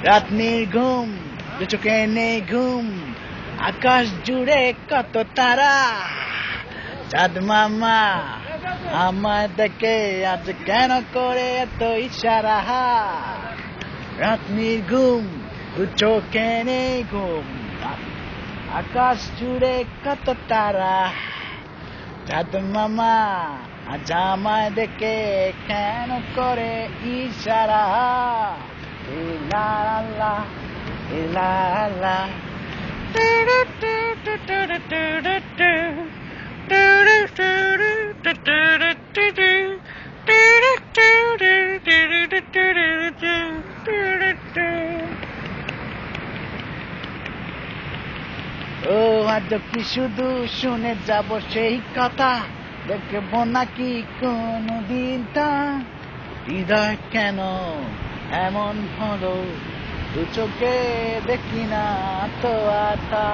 রাত নির্ঘুম, দু চোখে নেই ঘুম, আকাশ জুড়ে কত তারা। চাঁদ মামা আমায় দেখে আজ কেন করে এত ইশারা। রাত নির্ঘুম, দু চোখে নেই ঘুম, আকাশ জুড়ে কত তারা। চাঁদ মামা আজ আমায় দেখে কেন করে ইশারা। লা লা লা লা। ও আজ কি শুধু শুনে যাব সেই কথা, দেখবো নাকি কোনদিন তা। হৃদয় কেন এমন হলো, দু চোখে দেখি না তো আতা।